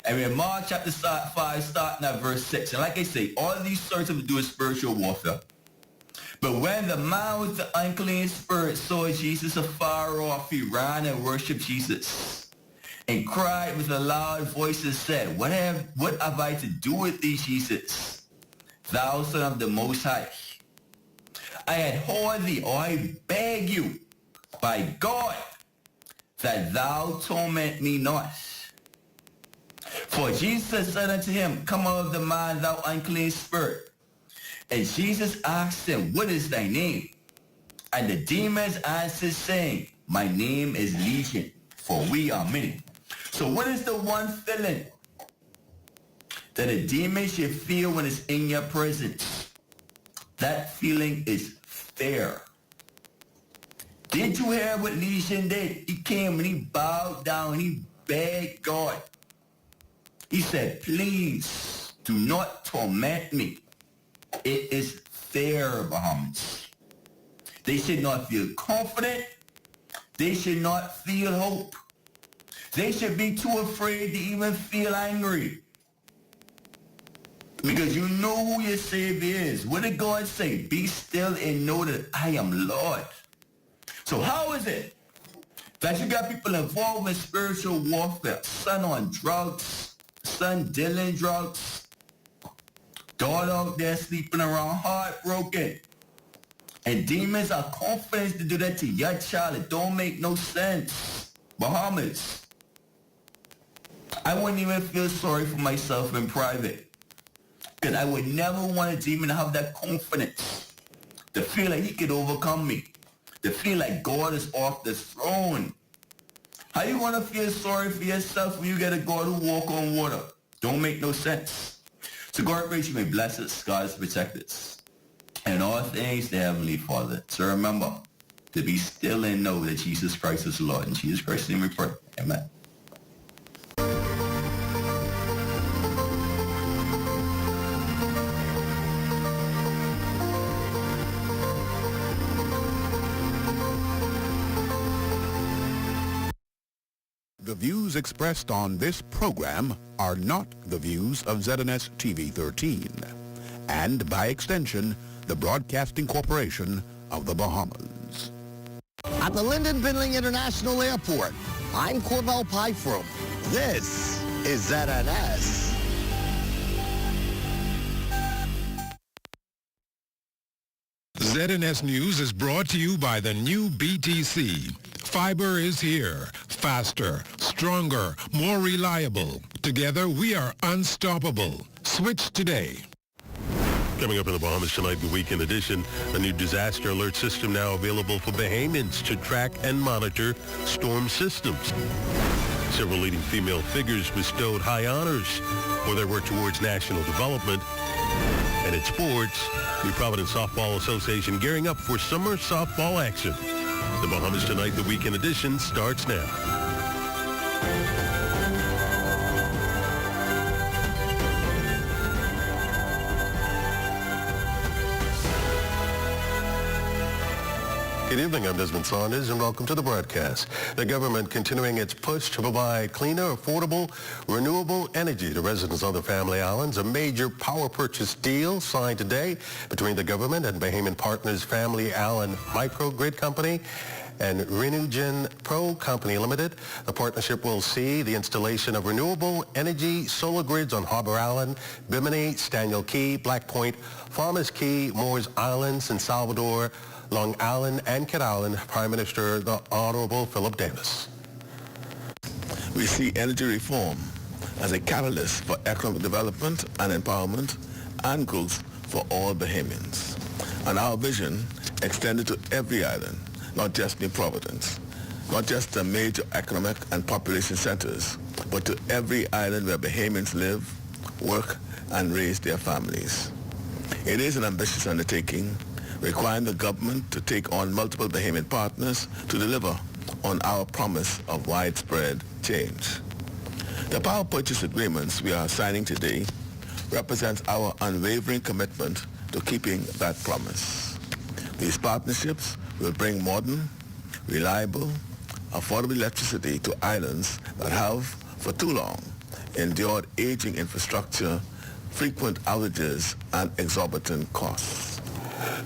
And we're in Mark chapter 5, starting at verse 6. And like I say, all of these sorts of do is spiritual warfare. But when the man with the unclean spirit saw Jesus afar off, he ran and worshipped Jesus and cried with a loud voice and said, What have I to do with thee, Jesus, thou Son of the Most High? I adjure thee, or I beg you, by God, that thou torment me not. For Jesus said unto him, Come out of the man, thou unclean spirit. And Jesus asked him, What is thy name? And the demons answered, saying, My name is Legion, for we are many. So what is the one feeling that a demon should feel when it's in your presence? That feeling is fear. Did you hear what Legion did? He came and he bowed down, he begged God. He said, Please do not torment me. It is fear, Bahamas. They should not feel confident. They should not feel hope. They should be too afraid to even feel angry. Because you know who your Savior is. What did God say? Be still and know that I am Lord. So how is it that you got people involved in spiritual warfare? Son on drugs, son dealing drugs, daughter out there sleeping around, heartbroken. And demons are confident to do that to your child. It don't make no sense. Bahamas. I wouldn't even feel sorry for myself in private. Because I would never want a demon to have that confidence. To feel like he could overcome me. To feel like God is off the throne. How you want to feel sorry for yourself when you get a God who walk on water? Don't make no sense. So God prays you may bless us, God is protect us. And all things, the Heavenly Father. So remember to be still and know that Jesus Christ is Lord. In Jesus Christ's name we pray. Amen. The views expressed on this program are not the views of ZNS TV 13 and, by extension, the Broadcasting Corporation of the Bahamas. At the Lyndon Bindling International Airport, I'm Corbell Pyfrom. This is ZNS. ZNS News is brought to you by the new BTC. Fiber is here. Faster, stronger, more reliable. Together, we are unstoppable. Switch today. Coming up in the Bahamas tonight, the weekend edition, a new disaster alert system now available for Bahamians to track and monitor storm systems. Several leading female figures bestowed high honors for their work towards national development. And in sports, the Providence Softball Association gearing up for summer softball action. The Bahamas Tonight, the weekend edition, starts now. Good evening, I'm Desmond Saunders, and welcome to the broadcast. The government continuing its push to provide cleaner, affordable, renewable energy to residents of the Family Islands. A major power purchase deal signed today between the government and Bahamian partners Family Island Microgrid Company and Renugen Pro Company Limited. The partnership will see the installation of renewable energy solar grids on Harbor Island, Bimini, Staniel Key, Black Point, Farmers Key, Moores Island, San Salvador, Long Island, and Kidd Island. Prime Minister, the Honorable Philip Davis. We see energy reform as a catalyst for economic development and empowerment and growth for all Bahamians. And our vision extended to every island, not just New Providence, not just the major economic and population centers, but to every island where Bahamians live, work, and raise their families. It is an ambitious undertaking, requiring the government to take on multiple Bahamian partners to deliver on our promise of widespread change. The power purchase agreements we are signing today represents our unwavering commitment to keeping that promise. These partnerships will bring modern, reliable, affordable electricity to islands that have, for too long, endured aging infrastructure, frequent outages, and exorbitant costs.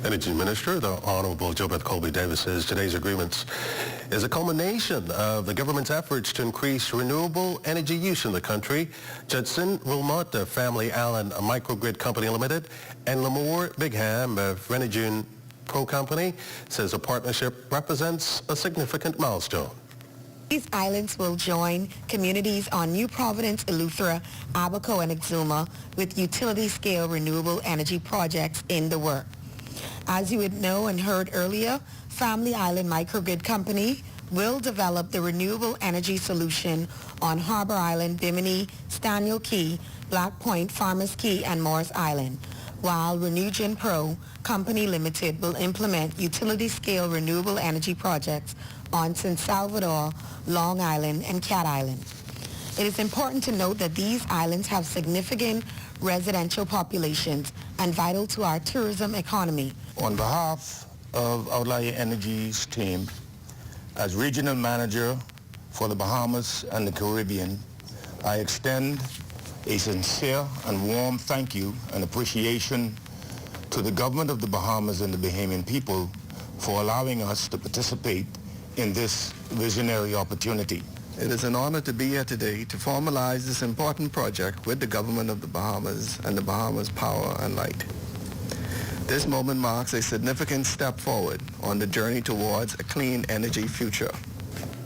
Energy Minister, the Honorable JoBeth Colby Davis, says today's agreements is a culmination of the government's efforts to increase renewable energy use in the country. Judson Wilmot, the Family Allen Microgrid Company Limited, and Lamore Bigham of Renijun Pro Company says the partnership represents a significant milestone. These islands will join communities on New Providence, Eleuthera, Abaco, and Exuma with utility-scale renewable energy projects in the work. As you would know and heard earlier, Family Island Microgrid Company will develop the renewable energy solution on Harbor Island, Bimini, Staniel Key, Black Point, Farmers Key, and Morris Island, while Renewgen Pro Company Limited will implement utility-scale renewable energy projects on San Salvador, Long Island, and Cat Island. It is important to note that these islands have significant residential populations and vital to our tourism economy. On behalf of Outlier Energy's team, as regional manager for the Bahamas and the Caribbean, I extend a sincere and warm thank you and appreciation to the government of the Bahamas and the Bahamian people for allowing us to participate in this visionary opportunity. It is an honor to be here today to formalize this important project with the government of the Bahamas and the Bahamas Power and Light. This moment marks a significant step forward on the journey towards a clean energy future.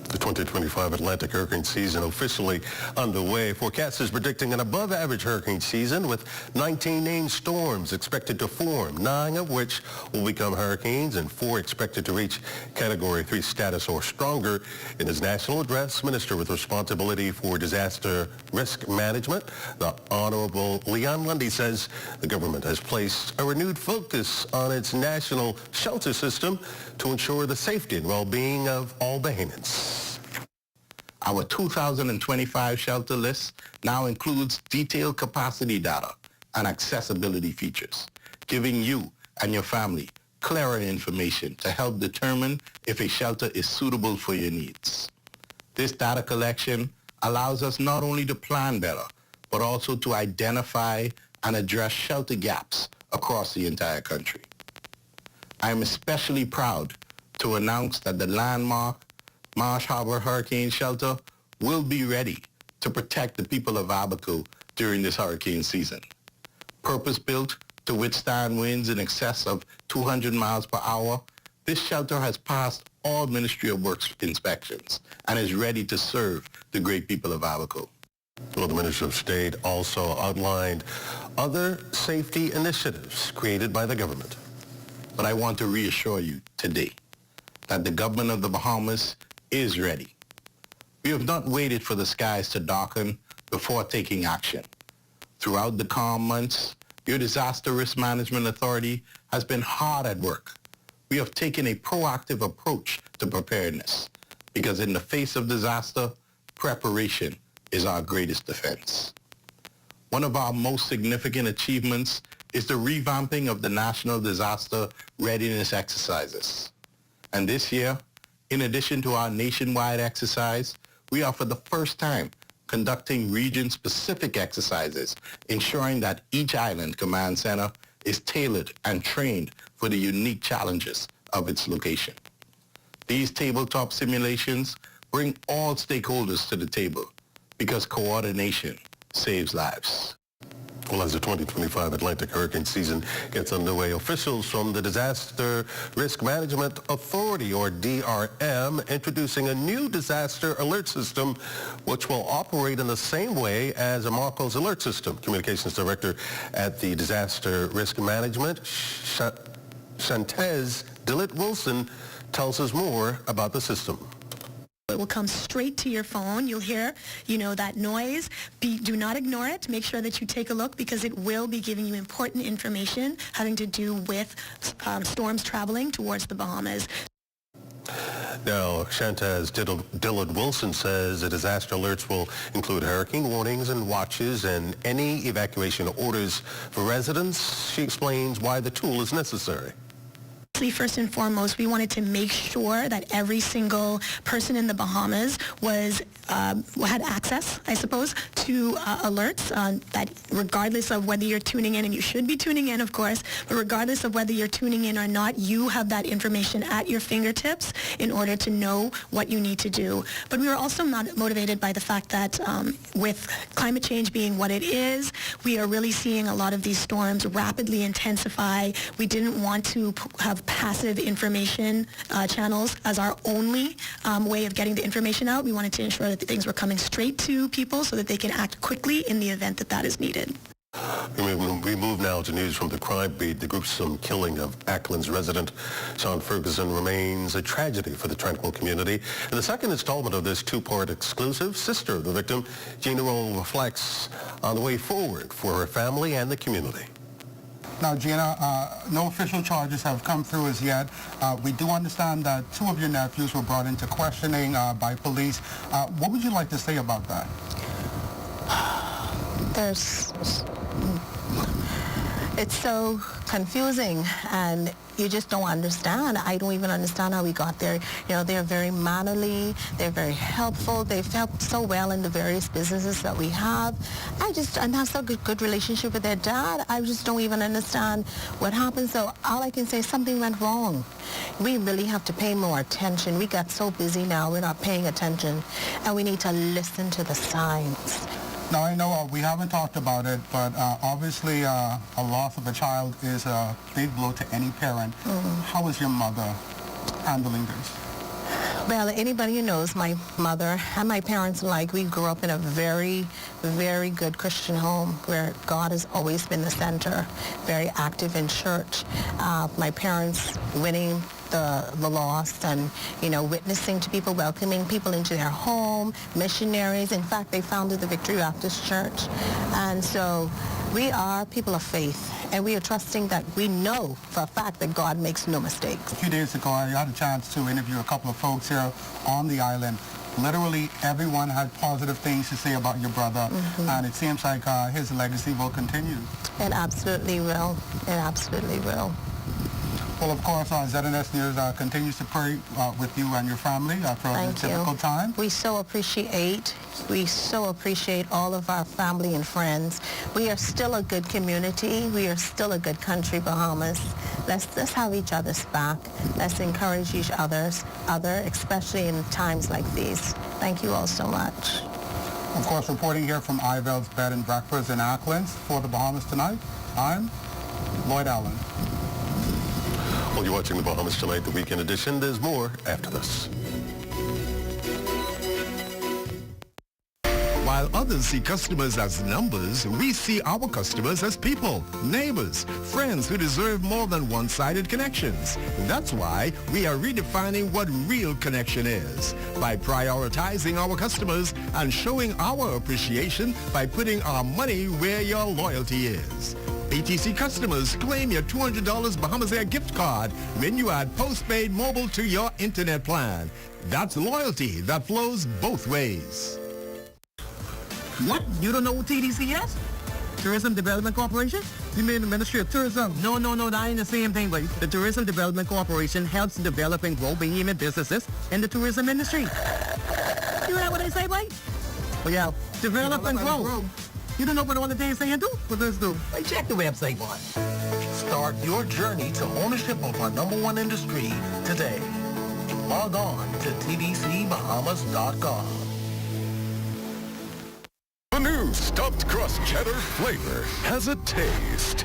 The 2025 Atlantic hurricane season officially underway. Forecasters predicting an above-average hurricane season with 19 named storms expected to form, 9 of which will become hurricanes and 4 expected to reach Category 3 status or stronger. In his national address, Minister with responsibility for disaster risk management, the Honorable Leon Lundy, says the government has placed a renewed focus on its national shelter system to ensure the safety and well-being of all Bahamians. Our 2025 shelter list now includes detailed capacity data and accessibility features, giving you and your family clearer information to help determine if a shelter is suitable for your needs. This data collection allows us not only to plan better, but also to identify and address shelter gaps across the entire country. I am especially proud to announce that the landmark Marsh Harbor Hurricane Shelter will be ready to protect the people of Abaco during this hurricane season. Purpose-built to withstand winds in excess of 200 miles per hour, this shelter has passed all Ministry of Works inspections and is ready to serve the great people of Abaco. Well, the Minister of State also outlined other safety initiatives created by the government. But I want to reassure you today that the government of the Bahamas is ready. We have not waited for the skies to darken before taking action. Throughout the calm months, your Disaster Risk Management Authority has been hard at work. We have taken a proactive approach to preparedness because in the face of disaster, preparation is our greatest defense. One of our most significant achievements is the revamping of the National Disaster Readiness Exercises. And this year, in addition to our nationwide exercise, we are for the first time conducting region-specific exercises, ensuring that each island command center is tailored and trained for the unique challenges of its location. These tabletop simulations bring all stakeholders to the table because coordination saves lives. Well, as the 2025 Atlantic hurricane season gets underway, officials from the Disaster Risk Management Authority, or DRM, introducing a new disaster alert system which will operate in the same way as a Marco's alert system. Communications Director at the Disaster Risk Management, Shantez Dillett-Wilson, tells us more about the system. It will come straight to your phone. You'll hear, that noise. Do not ignore it. Make sure that you take a look because it will be giving you important information having to do with storms traveling towards the Bahamas. Now, Shantaz Dillard-Wilson says the disaster alerts will include hurricane warnings and watches and any evacuation orders for residents. She explains why the tool is necessary. First and foremost, we wanted to make sure that every single person in the Bahamas was had access, I suppose, to alerts that regardless of whether you're tuning in, and you should be tuning in, of course, but regardless of whether you're tuning in or not, you have that information at your fingertips in order to know what you need to do. But we were also motivated by the fact that with climate change being what it is, we are really seeing a lot of these storms rapidly intensify. We didn't want to have passive information channels as our only way of getting the information out. We wanted to ensure that things were coming straight to people so that they can act quickly in the event that that is needed. We move now to news from the crime beat. The gruesome killing of Ackland's resident Sean Ferguson remains a tragedy for the Tranquil community. In the second installment of this two-part exclusive, sister of the victim, Gina Roll, reflects on the way forward for her family and the community. Now, Gina, no official charges have come through as yet. We do understand that two of your nephews were brought into questioning by police. What would you like to say about that? It's so confusing, and you just don't understand. I don't even understand how we got there. You know, they're very mannerly, they're very helpful, they've helped so well in the various businesses that we have. And have so good relationship with their dad. I just don't even understand what happened. So all I can say is something went wrong. We really have to pay more attention. We got so busy now, we're not paying attention, and we need to listen to the signs. Now, I know we haven't talked about it, but obviously a loss of a child is a big blow to any parent. Mm-hmm. How is your mother handling this? Well, anybody who knows my mother and my parents alike, we grew up in a very, very good Christian home where God has always been the center, very active in church. My parents winning the lost and, you know, witnessing to people, welcoming people into their home, missionaries. In fact, they founded the Victory Baptist Church. And so we are people of faith, and we are trusting that we know for a fact that God makes no mistakes. A few days ago, I had a chance to interview a couple of folks here on the island. Literally everyone had positive things to say about your brother, mm-hmm. and it seems like his legacy will continue. It absolutely will. It absolutely will. Well, of course, ZNS News continues to pray with you and your family throughout this difficult time. We so appreciate all of our family and friends. We are still a good community. We are still a good country, Bahamas. Let's have each other's back. Let's encourage each other, especially in times like these. Thank you all so much. Of course, reporting here from Ivel's Bed and Breakfast in Acklands for the Bahamas Tonight, I'm Lloyd Allen. Well, you're watching the Bahamas Tonight, the weekend edition. There's more after this. While others see customers as numbers, we see our customers as people, neighbors, friends who deserve more than one-sided connections. That's why we are redefining what real connection is by prioritizing our customers and showing our appreciation by putting our money where your loyalty is. BTC customers, claim your $200 Bahamas Air gift card when you add postpaid mobile to your internet plan. That's loyalty that flows both ways. What? You don't know what TDC is? Tourism Development Corporation? You mean the Ministry of Tourism? No, that ain't the same thing, but the Tourism Development Corporation helps develop and grow behemoth businesses in the tourism industry. You heard what I say, boy? Well, yeah, develop and grow. You don't know what all the things saying do? What does do? Hey, check the website, boy. Start your journey to ownership of our #1 industry today. Log on to tdcbahamas.com. The new stuffed crust cheddar flavor has a taste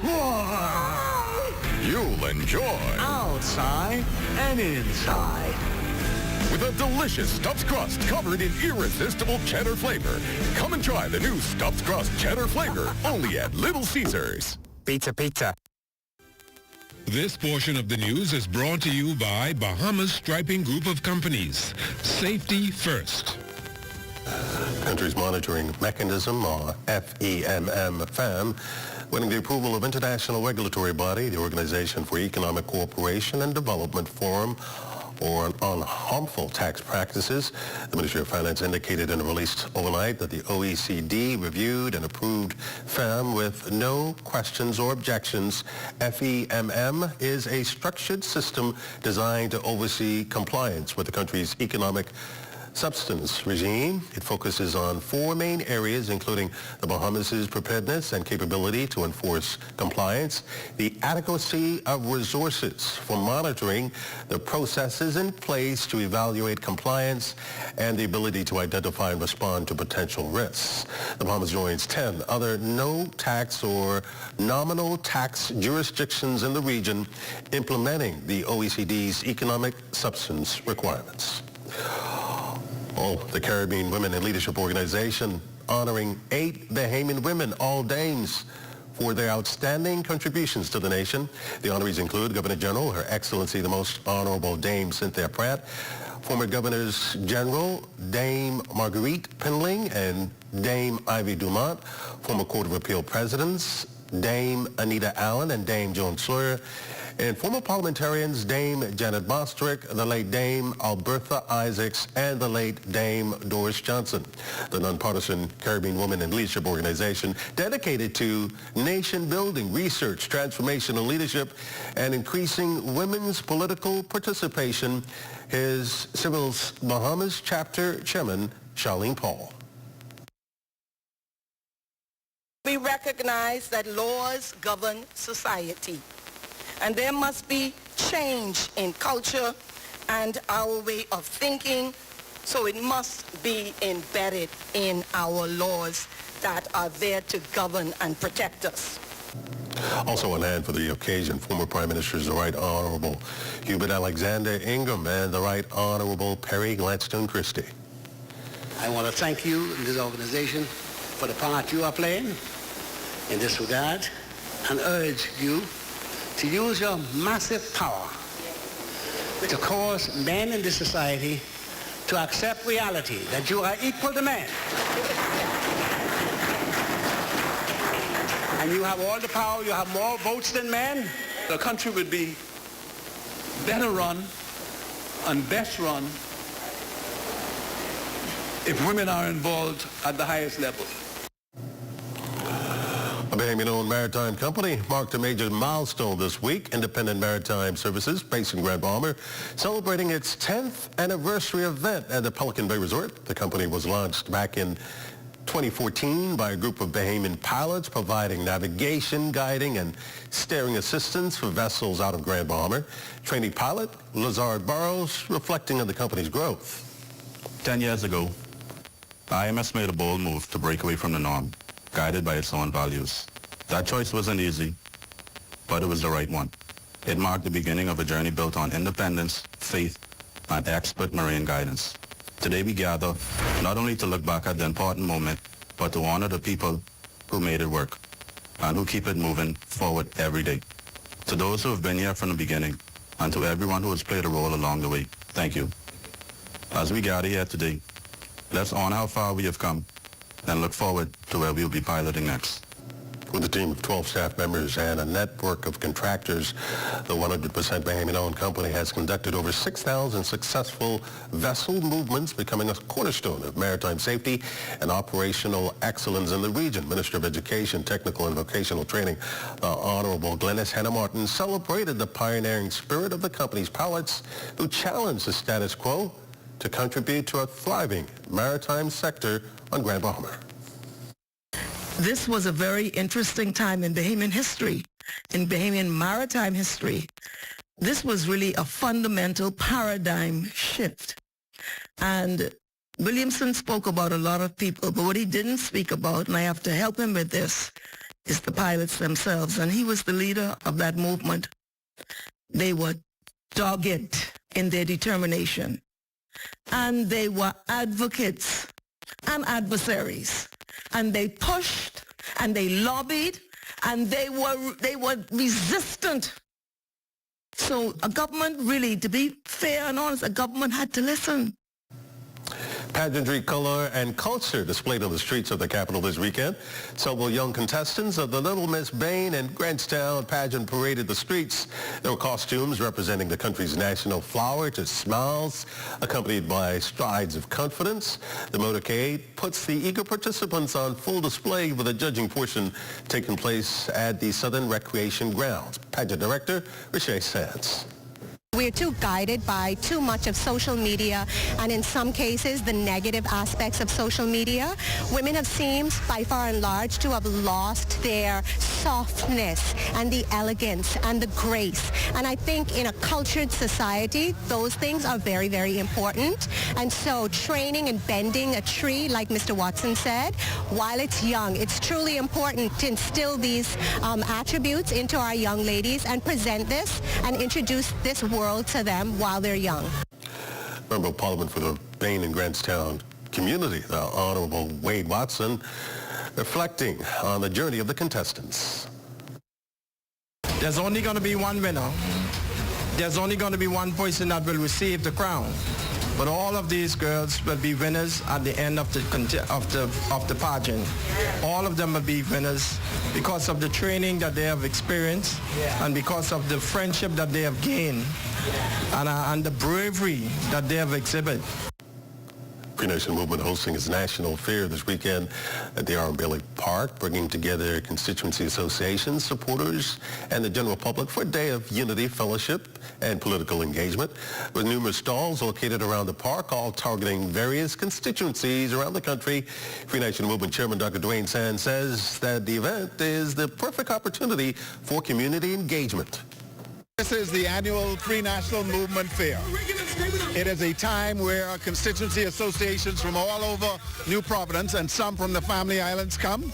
you'll enjoy. Outside and inside. With a delicious stuffed crust covered in irresistible cheddar flavor. Come and try the new stuffed crust cheddar flavor only at Little Caesars. Pizza. This portion of the news is brought to you by Bahamas Striping Group of Companies. Safety first. Country's monitoring mechanism, or FEMM, winning the approval of international regulatory body, the Organization for Economic Cooperation and Development Forum, on harmful tax practices. The Ministry of Finance indicated in a release overnight that the OECD reviewed and approved FEM with no questions or objections. FEMM is a structured system designed to oversee compliance with the country's economic substance regime. It focuses on 4 main areas, including the Bahamas' preparedness and capability to enforce compliance, the adequacy of resources for monitoring the processes in place to evaluate compliance, and the ability to identify and respond to potential risks. The Bahamas joins 10 other no-tax or nominal tax jurisdictions in the region implementing the OECD's economic substance requirements. The Caribbean Women in Leadership Organization honoring 8 Bahamian women, all dames, for their outstanding contributions to the nation. The honorees include Governor General, Her Excellency the Most Honorable Dame Cynthia Pratt, former Governors General Dame Marguerite Penling and Dame Ivy Dumont, former Court of Appeal Presidents Dame Anita Allen and Dame Joan Sawyer, and former parliamentarians Dame Janet Bostrick, the late Dame Albertha Isaacs, and the late Dame Doris Johnson. The nonpartisan Caribbean Women in Leadership Organization, dedicated to nation building, research, transformation, and leadership, and increasing women's political participation, is Civil's Bahamas Chapter Chairman Charlene Paul. We recognize that laws govern society, and there must be change in culture and our way of thinking, so it must be embedded in our laws that are there to govern and protect us. Also on hand for the occasion, former Prime Ministers the Right Honorable Hubert Alexander Ingram and the Right Honorable Perry Gladstone Christie. I want to thank you and this organization for the part you are playing in this regard, and urge you to use your massive power to cause men in this society to accept reality, that you are equal to men. And you have all the power, you have more votes than men. The country would be better run and best run if women are involved at the highest level. A Bahamian-owned maritime company marked a major milestone this week. Independent Maritime Services, based in Grand Bahama, celebrating its 10th anniversary event at the Pelican Bay Resort. The company was launched back in 2014 by a group of Bahamian pilots providing navigation, guiding, and steering assistance for vessels out of Grand Bahama. Trainee pilot Lazard Burrows reflecting on the company's growth. 10 years ago, IMS made a bold move to break away from the norm, guided by its own values. That choice wasn't easy, but it was the right one. It marked the beginning of a journey built on independence, faith, and expert marine guidance. Today we gather not only to look back at the important moment, but to honor the people who made it work and who keep it moving forward every day. To those who have been here from the beginning, and to everyone who has played a role along the way, thank you. As we gather here today, let's honor how far we have come and look forward to where we'll be piloting next. With a team of 12 staff members and a network of contractors, the 100% Bahamian-owned company has conducted over 6,000 successful vessel movements, becoming a cornerstone of maritime safety and operational excellence in the region. Minister of Education, Technical and Vocational Training, the Honorable Glennis Hannah Martin, celebrated the pioneering spirit of the company's pilots who challenged the status quo to contribute to a thriving maritime sector on Grand Bahama. This was a very interesting time in Bahamian history, in Bahamian maritime history. This was really a fundamental paradigm shift. And Williamson spoke about a lot of people, but what he didn't speak about, and I have to help him with this, is the pilots themselves. And he was the leader of that movement. They were dogged in their determination. And they were advocates and adversaries. And they pushed and they lobbied and they were resistant. So a government, really, to be fair and honest, a government had to listen. Pageantry, color, and culture displayed on the streets of the capital this weekend. Several young contestants of the Little Miss Bain and Grantstown pageant paraded the streets. There were costumes representing the country's national flower to smiles, accompanied by strides of confidence. The motorcade puts the eager participants on full display with a judging portion taking place at the Southern Recreation Grounds. Pageant Director Riche Sands. We're too guided by too much of social media, and in some cases, the negative aspects of social media. Women have seemed, by far and large, to have lost their softness and the elegance and the grace. And I think in a cultured society, those things are very, very important. And so training and bending a tree, like Mr. Watson said, while it's young, it's truly important to instill these attributes into our young ladies and present this and introduce this world to them while they're young. Member of Parliament for the Bain and Grantstown community, the Honorable Wade Watson, reflecting on the journey of the contestants. There's only going to be one winner. There's only going to be one person that will receive the crown. But all of these girls will be winners at the end of the pageant. All of them will be winners because of the training that they have experienced and because of the friendship that they have gained and the bravery that they have exhibited. Free Nation Movement hosting its national fair this weekend at the R. Bailey Park, bringing together constituency associations, supporters, and the general public for a day of unity, fellowship, and political engagement, with numerous stalls located around the park, all targeting various constituencies around the country. Free Nation Movement Chairman Dr. Dwayne Sands says that the event is the perfect opportunity for community engagement. This is the annual Free National Movement Fair. It is a time where constituency associations from all over New Providence and some from the Family Islands come.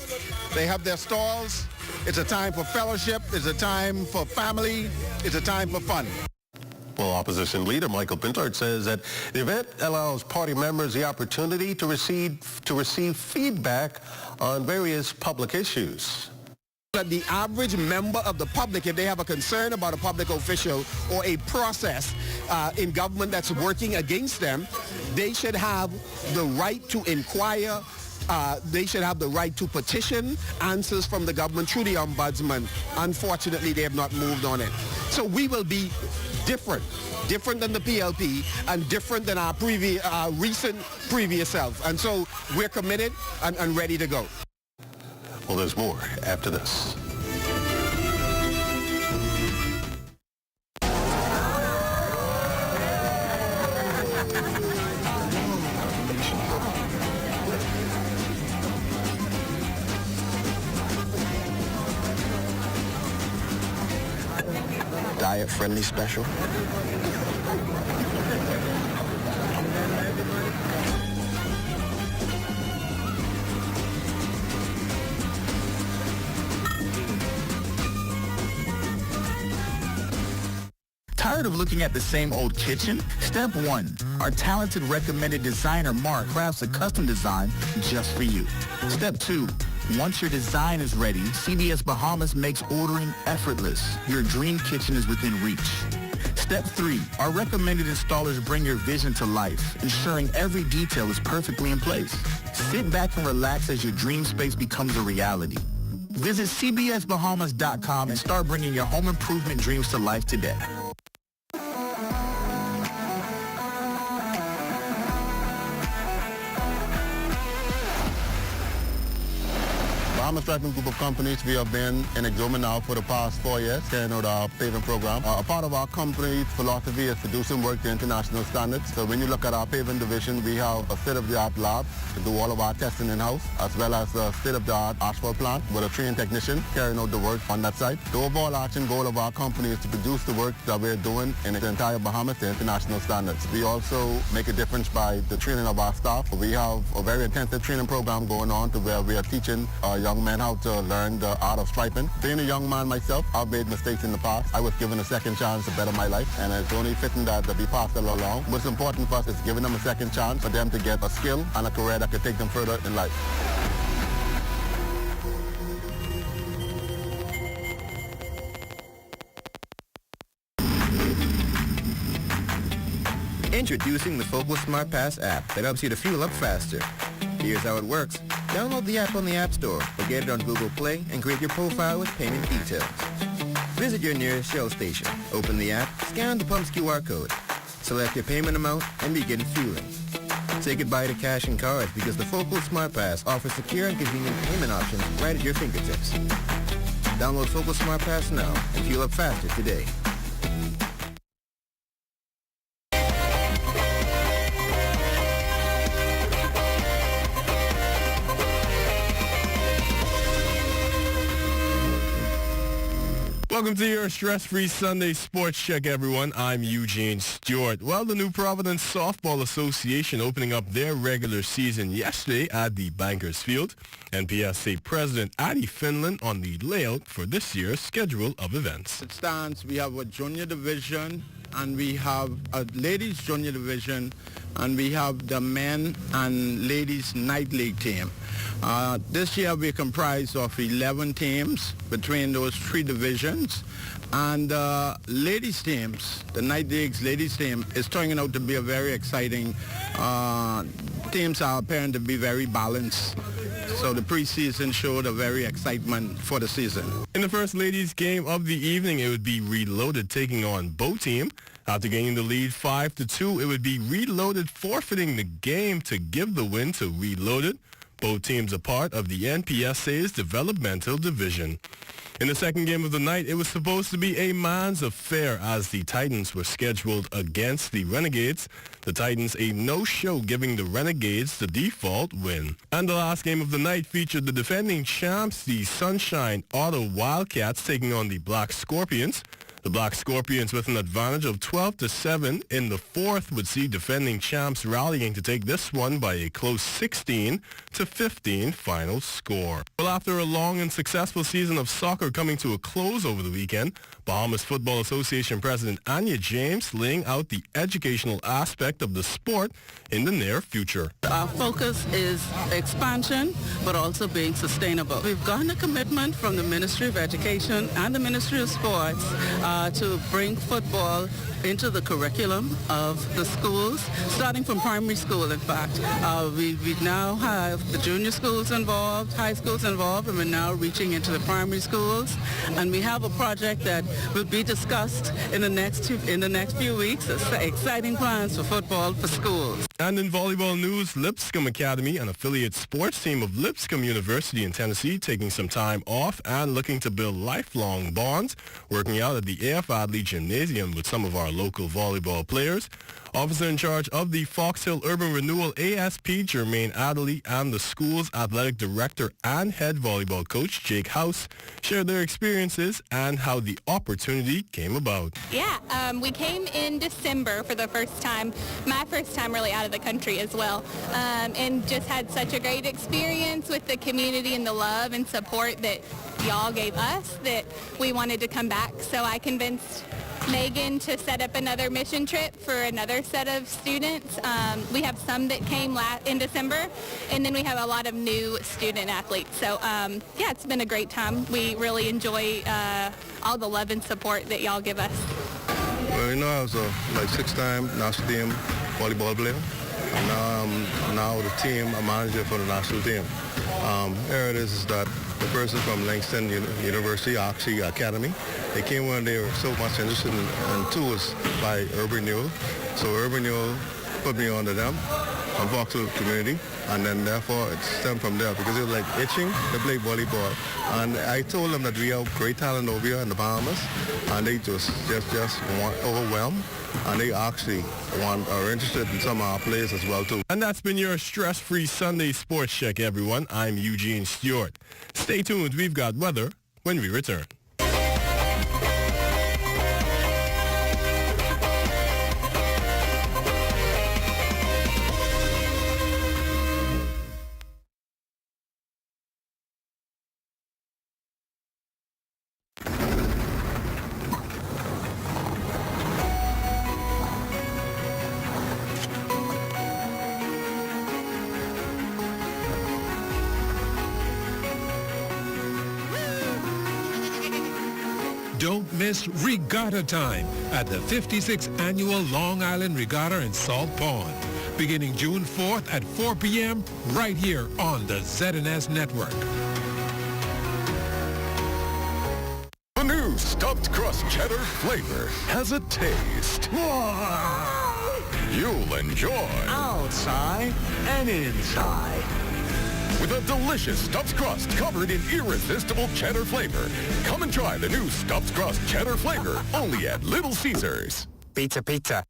They have their stalls. It's a time for fellowship. It's a time for family. It's a time for fun. Well, opposition leader Michael Pintard says that the event allows party members the opportunity to receive feedback on various public issues. That the average member of the public, if they have a concern about a public official or a process in government that's working against them, they should have the right to inquire. They should have the right to petition answers from the government through the ombudsman. Unfortunately, they have not moved on it. So we will be different than the PLP and different than our recent previous self. And so we're committed and ready to go. Well, there's more after this. Diet-friendly special. Tired of looking at the same old kitchen? Step 1. Our talented recommended designer Mark crafts a custom design just for you. Step 2. Once your design is ready, CBS Bahamas makes ordering effortless. Your dream kitchen is within reach. Step 3. Our recommended installers bring your vision to life, ensuring every detail is perfectly in place. Sit back and relax as your dream space becomes a reality. Visit cbsbahamas.com and start bringing your home improvement dreams to life today. Bahamas Striping Group of Companies, we have been in Exuma now for the past 4 years, carrying out our paving program. A part of our company's philosophy is to do some work to international standards. So when you look at our paving division, we have a state-of-the-art lab to do all of our testing in-house, as well as a state-of-the-art asphalt plant with a trained technician carrying out the work on that site. The overall action goal of our company is to produce the work that we're doing in the entire Bahamas to international standards. We also make a difference by the training of our staff. We have a very intensive training program going on to where we are teaching our young men how to learn the art of striping. Being a young man myself, I've made mistakes in the past. I was given a second chance to better my life, and it's only fitting that we pass that along. What's important for us is giving them a second chance for them to get a skill and a career that could take them further in life. Introducing the Focal Smart Pass app that helps you to fuel up faster. Here's how it works. Download the app on the App Store or get it on Google Play and create your profile with payment details. Visit your nearest Shell station. Open the app, scan the pump's QR code. Select your payment amount and begin fueling. Say goodbye to cash and cards because the Focal Smart Pass offers secure and convenient payment options right at your fingertips. Download Focal Smart Pass now and fuel up faster today. Welcome to your stress-free Sunday sports check, everyone. I'm Eugene Stewart. Well, the New Providence Softball Association opening up their regular season yesterday at the Bankers Field. NPSA President Addie Finland on the layout for this year's schedule of events. It stands, we have a junior division, and we have a ladies junior division, and we have the men and ladies night league team. This year we're comprised of 11 teams between those three divisions, and ladies teams, the night league's ladies team is turning out to be a very exciting. Teams are apparent to be very balanced. So the preseason showed a very excitement for the season. In the first ladies game of the evening, it would be Reloaded taking on Bow Team. After gaining the lead 5-2, it would be Reloaded forfeiting the game to give the win to Reloaded. Both teams are part of the NPSA's developmental division. In the second game of the night, it was supposed to be a man's affair as the Titans were scheduled against the Renegades. The Titans a no-show, giving the Renegades the default win. And the last game of the night featured the defending champs, the Sunshine Auto Wildcats, taking on the Black Scorpions. The Black Scorpions with an advantage of 12-7 in the fourth would see defending champs rallying to take this one by a close 16-15 final score. Well, after a long and successful season of soccer coming to a close over the weekend, Bahamas Football Association President Anya James laying out the educational aspect of the sport in the near future. Our focus is expansion, but also being sustainable. We've gotten a commitment from the Ministry of Education and the Ministry of Sports to bring football into the curriculum of the schools, starting from primary school, in fact. We now have the junior schools involved, high schools involved, and we're now reaching into the primary schools. And we have a project that will be discussed in the next few weeks. Exciting plans for football for schools. And in volleyball news, Lipscomb Academy, an affiliate sports team of Lipscomb University in Tennessee, taking some time off and looking to build lifelong bonds, working out at the A.F. Adley Gymnasium with some of our local volleyball players. Officer in charge of the Fox Hill Urban Renewal ASP, Jermaine Adderley, and the school's athletic director and head volleyball coach, Jake House, shared their experiences and how the opportunity came about. Yeah, we came in December for the first time, my first time really out of the country as well, and just had such a great experience with the community and the love and support that y'all gave us that we wanted to come back. So I convinced Megan to set up another mission trip for another set of students. We have some that came in December, and then we have a lot of new student athletes. So yeah, it's been a great time. We really enjoy all the love and support that y'all give us. Well, you know, I was a six-time national team volleyball player. And now I'm now the team, a manager for the national team. Here it is that the person from Langston University, actually Academy, they came when they were so much interested in tools by Urban Renewal. So Urban Renewal put me onto them and Fox Hill community, and then therefore it stemmed from there because it was like itching to play volleyball. And I told them that we have great talent over here in the Bahamas, and they just want overwhelmed. And they actually are interested in some of our players as well, too. And that's been your stress-free Sunday sports check, everyone. I'm Eugene Stewart. Stay tuned. We've got weather when we return. Don't miss Regatta Time at the 56th Annual Long Island Regatta in Salt Pond, beginning June 4th at 4 p.m. right here on the ZNS Network. The new stuffed crust cheddar flavor has a taste you'll enjoy. Outside and inside. With a delicious stuffed crust covered in irresistible cheddar flavor. Come and try the new stuffed crust cheddar flavor only at Little Caesars. Pizza, pizza.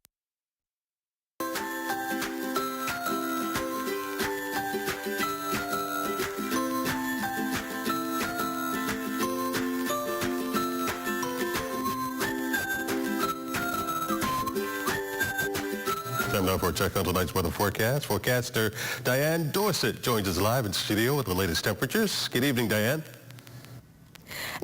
Time now for a check on tonight's weather forecast. Forecaster Diane Dorsett joins us live in studio with the latest temperatures. Good evening, Diane.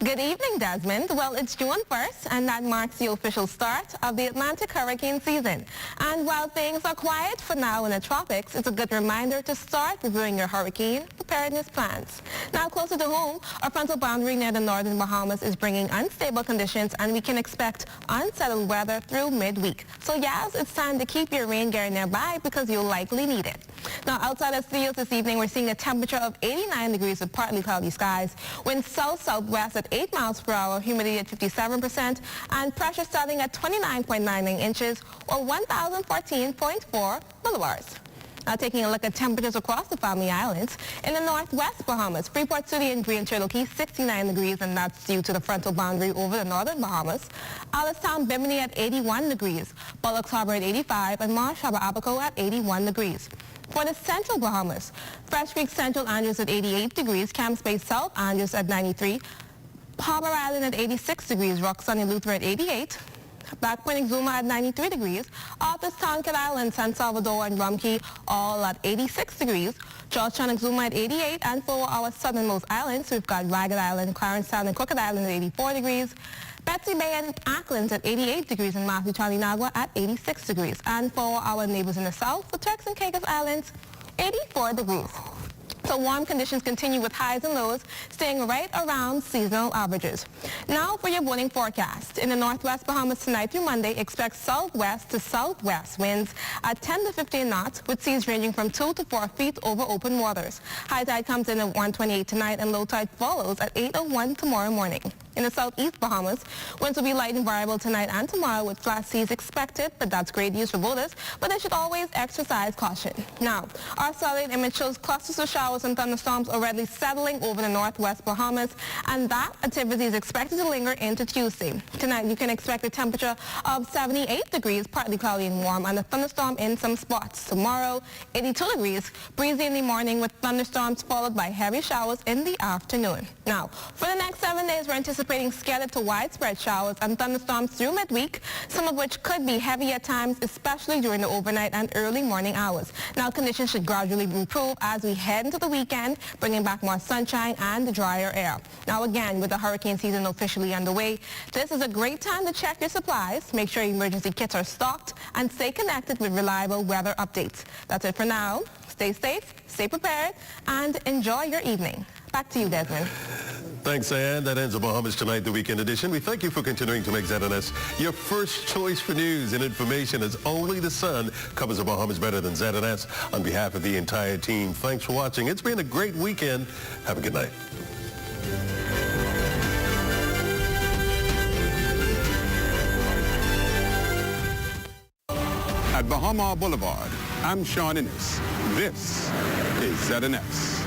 Good evening, Desmond. Well, it's June 1st, and that marks the official start of the Atlantic hurricane season. And while things are quiet for now in the tropics, it's a good reminder to start reviewing your hurricane preparedness plans. Now, closer to home, our frontal boundary near the northern Bahamas is bringing unstable conditions, and we can expect unsettled weather through midweek. So, yes, it's time to keep your rain gear nearby because you'll likely need it. Now, outside of studios this evening, we're seeing a temperature of 89 degrees with partly cloudy skies, winds south-southwest at 8 miles per hour, humidity at 57%, and pressure starting at 29.99 inches or 1,014.4 millibars. Now, taking a look at temperatures across the Family Islands. In the northwest Bahamas, Freeport City and Green Turtle Key, 69 degrees, and that's due to the frontal boundary over the northern Bahamas. Alistown, Bimini at 81 degrees, Bullocks Harbor at 85, and Marsh Harbor, Abaco at 81 degrees. For the central Bahamas, Fresh Creek, Central Andrews at 88 degrees, Camps Bay, South Andrews at 93, Harbor Island at 86 degrees, Rock Sunny, Luther at 88, Black Point, Exuma at 93 degrees, Arthurstown, Cat Island, San Salvador, and Rum Key all at 86 degrees, Georgetown, Exuma at 88, and for our southernmost islands, we've got Ragged Island, Clarence Town, and Crooked Island at 84 degrees, Betsy Bay and Acklands at 88 degrees, and Matthew, Chalinagua at 86 degrees. And for our neighbors in the south, the Turks and Caicos Islands, 84 degrees. So warm conditions continue with highs and lows staying right around seasonal averages. Now for your boating forecast. In the northwest Bahamas tonight through Monday, expect southwest to southwest winds at 10 to 15 knots with seas ranging from 2 to 4 feet over open waters. High tide comes in at 1:28 tonight and low tide follows at 8:01 tomorrow morning. In the southeast Bahamas, winds will be light and variable tonight and tomorrow with flat seas expected, but that's great news for boaters, but they should always exercise caution. Now, our satellite image shows clusters of showers and thunderstorms already settling over the northwest Bahamas, and that activity is expected to linger into Tuesday. Tonight, you can expect a temperature of 78 degrees, partly cloudy and warm, and a thunderstorm in some spots. Tomorrow, 82 degrees, breezy in the morning with thunderstorms followed by heavy showers in the afternoon. Now, for the next 7 days, we're anticipating scattered to widespread showers and thunderstorms through midweek, some of which could be heavy at times, especially during the overnight and early morning hours. Now, conditions should gradually improve as we head into the weekend, bringing back more sunshine and drier air. Now, again, with the hurricane season officially underway, this is a great time to check your supplies, make sure emergency kits are stocked, and stay connected with reliable weather updates. That's it for now. Stay safe, stay prepared, and enjoy your evening. Back to you, Desmond. Thanks, Diane. That ends the Bahamas Tonight, the weekend edition. We thank you for continuing to make ZNS your first choice for news and information, as only the sun covers the Bahamas better than ZNS. On behalf of the entire team, thanks for watching. It's been a great weekend. Have a good night. At Bahama Boulevard, I'm Sean Innes. This is ZNS.